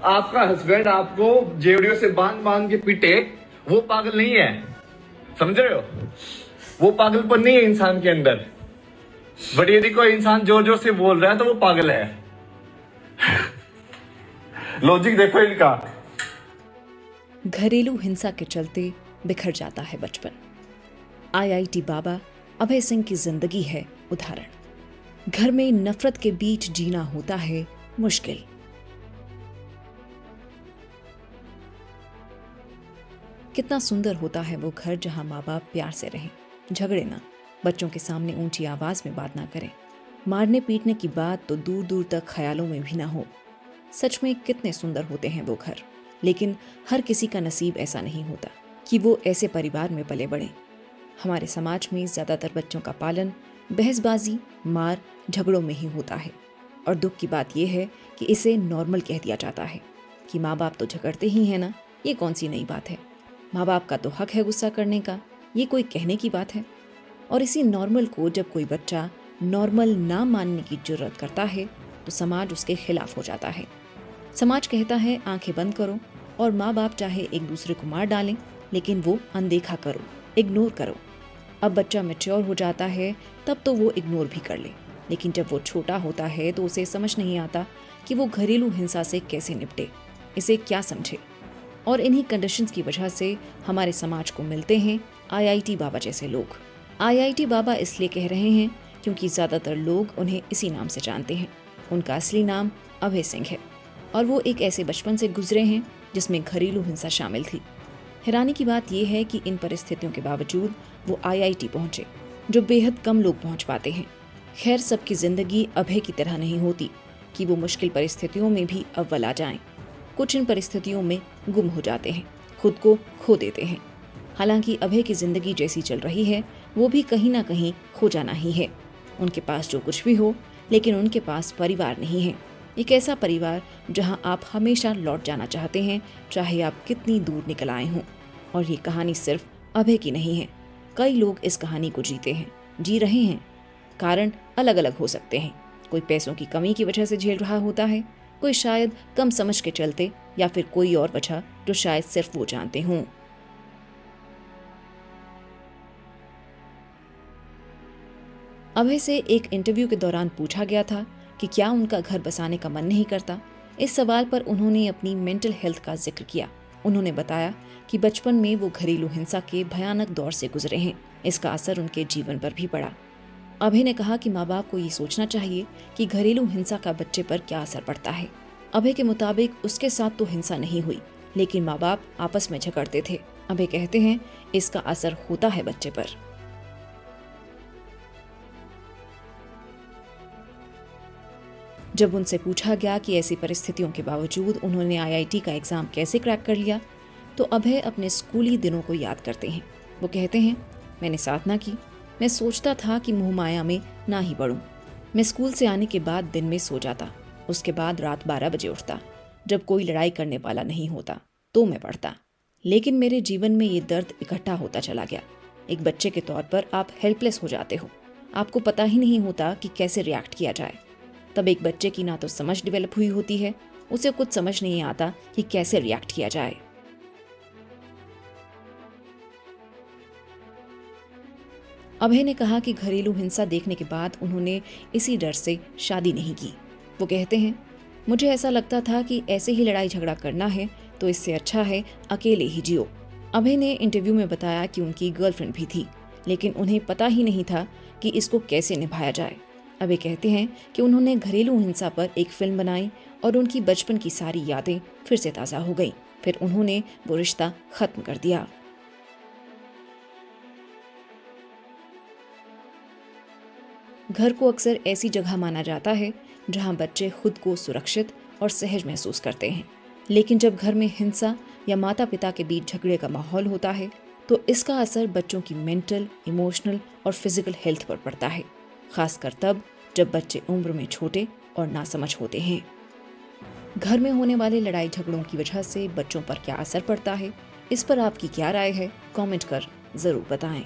आपका हस्बैंड आपको जेवड़ियों से बांध बांध के पीटे, वो पागल नहीं है, समझ रहे हो? वो पागलपन नहीं है इंसान के अंदर। बट यदि कोई इंसान जोर जोर से बोल रहा है तो वो पागल है। लॉजिक देखो इनका। घरेलू हिंसा के चलते बिखर जाता है बचपन। आईआईटी बाबा अभय सिंह की जिंदगी है उदाहरण। घर में नफरत के बीच जीना होता है मुश्किल। कितना सुंदर होता है वो घर जहां माँ बाप प्यार से रहें, झगड़े ना, बच्चों के सामने ऊंची आवाज में बात ना करें, मारने पीटने की बात तो दूर दूर तक ख्यालों में भी ना हो। सच में कितने सुंदर होते हैं वो घर। लेकिन हर किसी का नसीब ऐसा नहीं होता कि वो ऐसे परिवार में पले बढ़े। हमारे समाज में ज्यादातर बच्चों का पालन बहसबाजी, मार, झगड़ों में ही होता है। और दुख की बात यह है कि इसे नॉर्मल कह दिया जाता है कि माँ बाप तो झगड़ते ही हैं ना, ये कौन सी नई बात है। माँ बाप का तो हक है गुस्सा करने का, ये कोई कहने की बात है। और इसी नॉर्मल को जब कोई बच्चा नॉर्मल ना मानने की जुर्रत करता है तो समाज उसके खिलाफ हो जाता है। समाज कहता है आंखें बंद करो और माँ बाप चाहे एक दूसरे को मार डालें, लेकिन वो अनदेखा करो, इग्नोर करो। अब बच्चा मैच्योर हो जाता है तब तो वो इग्नोर भी कर ले, लेकिन जब वो छोटा होता है तो उसे समझ नहीं आता कि वो घरेलू हिंसा से कैसे निपटे, इसे क्या समझे। और इन्हीं कंडीशंस की वजह से हमारे समाज को मिलते हैं आईआईटी बाबा जैसे लोग। आईआईटी बाबा इसलिए कह रहे हैं क्योंकि ज्यादातर लोग उन्हें इसी नाम से जानते हैं। उनका असली नाम अभय सिंह है और वो एक ऐसे बचपन से गुजरे हैं जिसमें घरेलू हिंसा शामिल थी। हैरानी की बात यह है कि इन परिस्थितियों के बावजूद वो आईआईटी पहुंचे, जो बेहद कम लोग पहुंच पाते हैं। खैर, सबकी जिंदगी अभय की तरह नहीं होती कि वो मुश्किल परिस्थितियों में भी अव्वल आ जाएं। कुछ इन परिस्थितियों में गुम हो जाते हैं, खुद को खो देते हैं। हालांकि अभय की जिंदगी जैसी चल रही है वो भी कहीं ना कहीं खो जाना ही है। उनके पास जो कुछ भी हो, लेकिन उनके पास परिवार नहीं है। एक ऐसा परिवार जहां आप हमेशा लौट जाना चाहते हैं, चाहे आप कितनी दूर निकल आए हों। और ये कहानी सिर्फ अभय की नहीं है, कई लोग इस कहानी को जीते हैं, जी रहे हैं। कारण अलग अलग हो सकते हैं। कोई पैसों की कमी की वजह से झेल रहा होता है, कोई शायद कम समझ के चलते, या फिर कोई और वजह जो शायद सिर्फ वो जानते हों। अभय से एक इंटरव्यू के दौरान पूछा गया था कि क्या उनका घर बसाने का मन नहीं करता। इस सवाल पर उन्होंने अपनी मेंटल हेल्थ का जिक्र किया। उन्होंने बताया कि बचपन में वो घरेलू हिंसा के भयानक दौर से गुजरे हैं, इसका असर उनके जीवन पर भी पड़ा। अभय ने कहा कि माँ बाप को ये सोचना चाहिए कि घरेलू हिंसा का बच्चे पर क्या असर पड़ता है। अभय के मुताबिक उसके साथ तो हिंसा नहीं हुई, लेकिन माँ बाप आपस में झगड़ते थे। अभय कहते हैं इसका असर होता है बच्चे पर। जब उनसे पूछा गया कि ऐसी परिस्थितियों के बावजूद उन्होंने आईआईटी का एग्जाम कैसे क्रैक कर लिया, तो अभय अपने स्कूली दिनों को याद करते हैं। वो कहते हैं, मैंने साधना की, मैं सोचता था कि मोह माया में ना ही पढ़ूं। मैं स्कूल से आने के बाद दिन में सो जाता, उसके बाद रात 12 बजे उठता। जब कोई लड़ाई करने वाला नहीं होता तो मैं पढ़ता। लेकिन मेरे जीवन में ये दर्द इकट्ठा होता चला गया। एक बच्चे के तौर पर आप हेल्पलेस हो जाते हो, आपको पता ही नहीं होता कि कैसे रिएक्ट किया जाए। तब एक बच्चे की ना तो समझ डेवलप हुई होती है, उसे कुछ समझ नहीं आता कि कैसे रिएक्ट किया जाए। अभय ने कहा कि घरेलू हिंसा देखने के बाद उन्होंने इसी डर से शादी नहीं की। वो कहते हैं, मुझे ऐसा लगता था कि ऐसे ही लड़ाई झगड़ा करना है तो इससे अच्छा है अकेले ही जियो। अभय ने इंटरव्यू में बताया कि उनकी गर्लफ्रेंड भी थी, लेकिन उन्हें पता ही नहीं था कि इसको कैसे निभाया जाए। अभय कहते हैं कि उन्होंने घरेलू हिंसा पर एक फिल्म बनाई और उनकी बचपन की सारी यादें फिर से ताज़ा हो गईं। फिर उन्होंने वो रिश्ता खत्म कर दिया। घर को अक्सर ऐसी जगह माना जाता है जहां बच्चे खुद को सुरक्षित और सहज महसूस करते हैं। लेकिन जब घर में हिंसा या माता पिता के बीच झगड़े का माहौल होता है तो इसका असर बच्चों की मेंटल, इमोशनल और फिजिकल हेल्थ पर पड़ता है, खासकर तब जब बच्चे उम्र में छोटे और नासमझ होते हैं। घर में होने वाले लड़ाई झगड़ों की वजह से बच्चों पर क्या असर पड़ता है, इस पर आपकी क्या राय है, कमेंट कर जरूर बताएं।